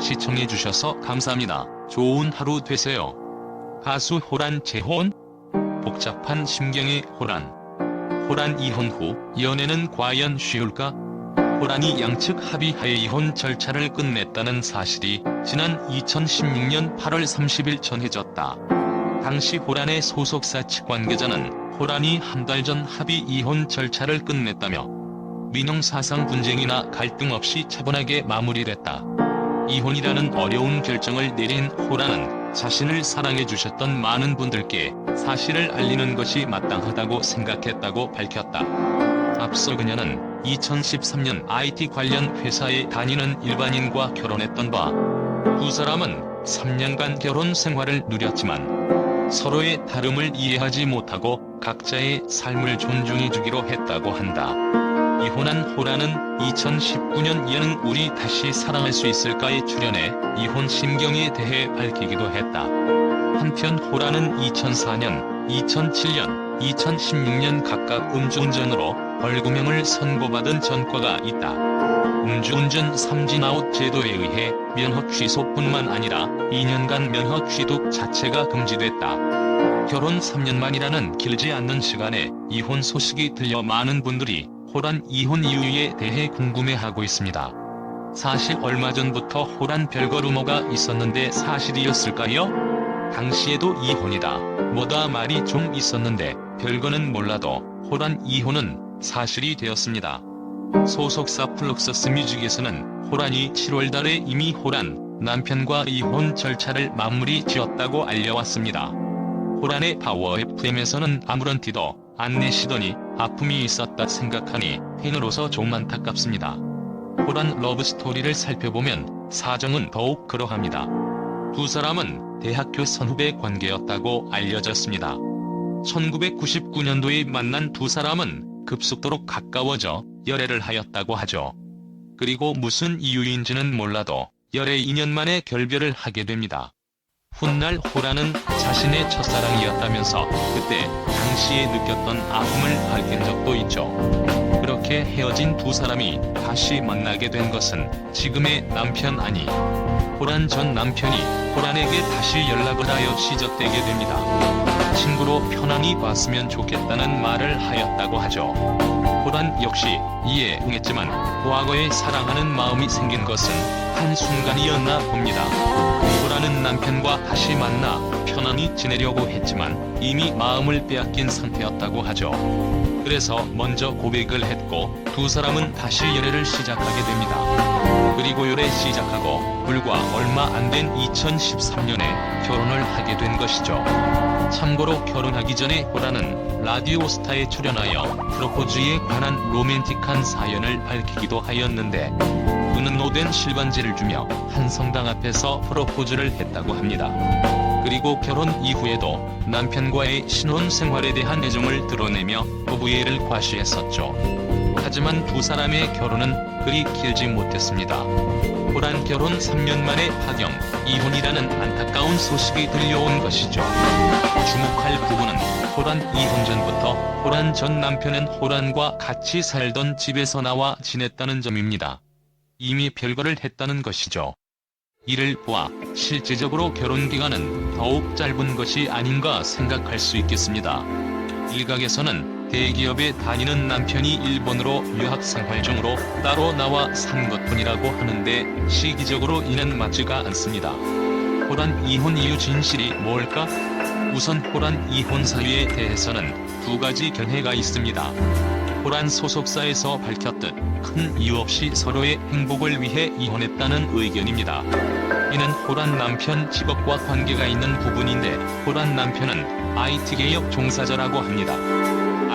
시청해주셔서 감사합니다. 좋은 하루 되세요. 가수 호란 재혼? 복잡한 심경의 호란. 호란 이혼 후 연애는 과연 쉬울까? 호란이 양측 합의하에 이혼 절차를 끝냈다는 사실이 지난 2016년 8월 30일 전해졌다. 당시 호란의 소속사 측 관계자는 호란이 한 달 전 합의 이혼 절차를 끝냈다며 민영사상 분쟁이나 갈등 없이 차분하게 마무리했다. 이혼이라는 어려운 결정을 내린 호란은 자신을 사랑해주셨던 많은 분들께 사실을 알리는 것이 마땅하다고 생각했다고 밝혔다. 앞서 그녀는 2013년 IT 관련 회사에 다니는 일반인과 결혼했던 바, 두 사람은 3년간 결혼 생활을 누렸지만 서로의 다름을 이해하지 못하고 각자의 삶을 존중해주기로 했다고 한다. 이혼한 호란은 2019년 예능 우리 다시 사랑할 수 있을까에 출연해 이혼 심경에 대해 밝히기도 했다. 한편 호란은 2004년, 2007년, 2016년 각각 음주운전으로 벌금형을 선고받은 전과가 있다. 음주운전 3진 아웃 제도에 의해 면허 취소뿐만 아니라 2년간 면허 취득 자체가 금지됐다. 결혼 3년 만이라는 길지 않는 시간에 이혼 소식이 들려 많은 분들이 호란 이혼 이유에 대해 궁금해하고 있습니다. 사실 얼마 전부터 호란 별거 루머가 있었는데 사실이었을까요? 당시에도 이혼이다, 뭐다 말이 좀 있었는데 별거는 몰라도 호란 이혼은 사실이 되었습니다. 소속사 플럭서스 뮤직에서는 호란이 7월달에 이미 호란 남편과 이혼 절차를 마무리 지었다고 알려왔습니다. 호란의 파워 FM에서는 아무런 티도 안 내시더니 아픔이 있었다 생각하니 팬으로서 좀 안타깝습니다. 호란 러브스토리를 살펴보면 사정은 더욱 그러합니다. 두 사람은 대학교 선후배 관계였다고 알려졌습니다. 1999년도에 만난 두 사람은 급속도로 가까워져 열애를 하였다고 하죠. 그리고 무슨 이유인지는 몰라도 열애 2년 만에 결별을 하게 됩니다. 훗날 호란은 자신의 첫사랑이었다면서 그때 당시에 느꼈던 아픔을 밝힌 적도 있죠. 그렇게 헤어진 두 사람이 다시 만나게 된 것은 지금의 남편 아니 호란 전 남편이 호란에게 다시 연락을 하여 시작되게 됩니다. 친구로 편안히 봤으면 좋겠다는 말을 하였다고 하죠. 호란 역시 이에 응했지만 과거에 사랑하는 마음이 생긴 것은 한순간이었나 봅니다. 호란은 남편과 다시 만나 편안히 지내려고 했지만 이미 마음을 빼앗긴 상태였다고 하죠. 그래서 먼저 고백을 했고 두 사람은 다시 열애를 시작하게 됩니다. 그리고 열애 시작하고 불과 얼마 안 된 2013년에 결혼을 하게 된 것이죠. 참고로 결혼하기 전에 호란은 라디오스타에 출연하여 프로포즈에 관한 로맨틱한 사연을 밝히기도 하였는데 그는 오랜 실반지를 주며 한 성당 앞에서 프로포즈를 했다고 합니다. 그리고 결혼 이후에도 남편과의 신혼생활에 대한 애정을 드러내며 부부애를 과시했었죠. 하지만 두 사람의 결혼은 그리 길지 못했습니다. 호란 결혼 3년 만에 파경, 이혼이라는 안타까운 소식이 들려온 것이죠. 주목할 부분은 호란 이혼 전부터 호란 전 남편은 호란과 같이 살던 집에서 나와 지냈다는 점입니다. 이미 별거를 했다는 것이죠. 이를 보아 실제적으로 결혼 기간은 더욱 짧은 것이 아닌가 생각할 수 있겠습니다. 일각에서는 대기업에 다니는 남편이 일본으로 유학생활 중으로 따로 나와 산 것뿐이라고 하는데 시기적으로 이는 맞지가 않습니다. 호란 이혼 이유 진실이 뭘까? 우선 호란 이혼 사유에 대해서는 두 가지 견해가 있습니다. 호란 소속사에서 밝혔듯 큰 이유 없이 서로의 행복을 위해 이혼했다는 의견입니다. 이는 호란 남편 직업과 관계가 있는 부분인데 호란 남편은 IT 개혁 종사자라고 합니다.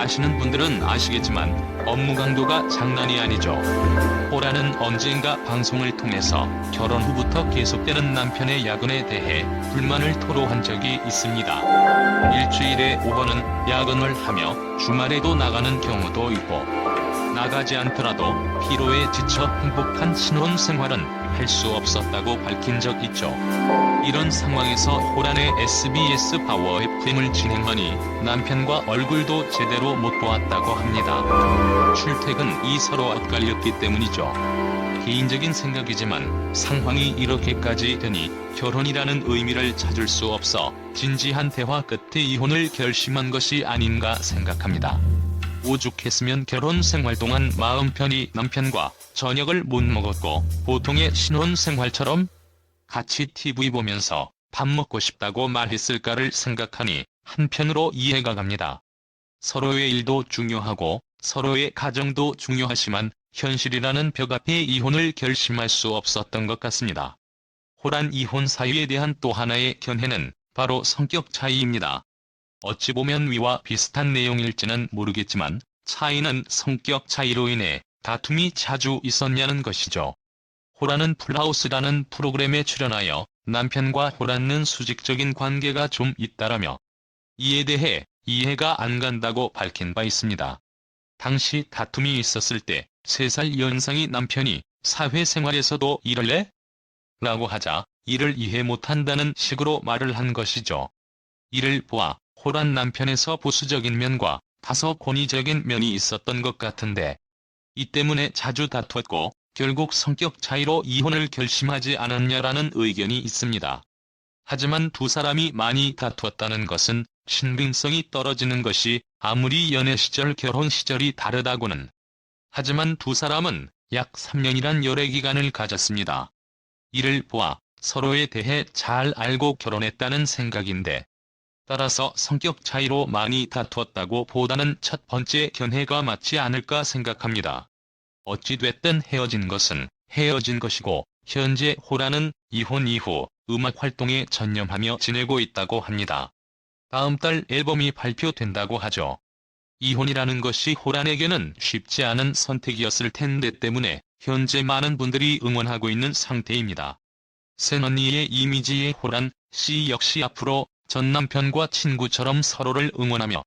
아시는 분들은 아시겠지만 업무 강도가 장난이 아니죠. 호란은 언젠가 방송을 통해서 결혼 후부터 계속되는 남편의 야근에 대해 불만을 토로한 적이 있습니다. 일주일에 5번은 야근을 하며 주말에도 나가는 경우도 있고 나가지 않더라도 피로에 지쳐 행복한 신혼생활은 할 수 없었다고 밝힌 적 있죠. 이런 상황에서 호란의 SBS 파워 FM을 진행하니 남편과 얼굴도 제대로 못 보았다고 합니다. 출퇴근 이 서로 엇갈렸기 때문이죠. 개인적인 생각이지만 상황이 이렇게까지 되니 결혼이라는 의미를 찾을 수 없어 진지한 대화 끝에 이혼을 결심한 것이 아닌가 생각합니다. 오죽했으면 결혼 생활 동안 마음 편히 남편과 저녁을 못 먹었고 보통의 신혼 생활처럼 같이 TV 보면서 밥 먹고 싶다고 말했을까를 생각하니 한편으로 이해가 갑니다. 서로의 일도 중요하고 서로의 가정도 중요하지만 현실이라는 벽 앞에 이혼을 결심할 수 없었던 것 같습니다. 호란 이혼 사유에 대한 또 하나의 견해는 바로 성격 차이입니다. 어찌 보면 위와 비슷한 내용일지는 모르겠지만 차이는 성격 차이로 인해 다툼이 자주 있었냐는 것이죠. 호란은 풀하우스라는 프로그램에 출연하여 남편과 호란은 수직적인 관계가 좀 있다라며 이에 대해 이해가 안 간다고 밝힌 바 있습니다. 당시 다툼이 있었을 때 3살 연상이 남편이 사회생활에서도 이럴래? 라고 하자 이를 이해 못한다는 식으로 말을 한 것이죠. 이를 보아 호란 남편에서 보수적인 면과 다소 권위적인 면이 있었던 것 같은데 이 때문에 자주 다투었고 결국 성격 차이로 이혼을 결심하지 않았냐라는 의견이 있습니다. 하지만 두 사람이 많이 다투었다는 것은 신빙성이 떨어지는 것이 아무리 연애 시절 결혼 시절이 다르다고는 하지만 두 사람은 약 3년이란 열애 기간을 가졌습니다. 이를 보아 서로에 대해 잘 알고 결혼했다는 생각인데 따라서 성격 차이로 많이 다투었다고 보다는 첫 번째 견해가 맞지 않을까 생각합니다. 어찌됐든 헤어진 것은 헤어진 것이고 현재 호란은 이혼 이후 음악 활동에 전념하며 지내고 있다고 합니다. 다음 달 앨범이 발표된다고 하죠. 이혼이라는 것이 호란에게는 쉽지 않은 선택이었을 텐데 때문에 현재 많은 분들이 응원하고 있는 상태입니다. 새언니의 이미지의 호란 씨 역시 앞으로 전 남편과 친구처럼 서로를 응원하며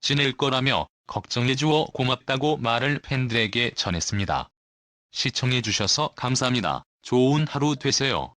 지낼 거라며 걱정해주어 고맙다고 말을 팬들에게 전했습니다. 시청해주셔서 감사합니다. 좋은 하루 되세요.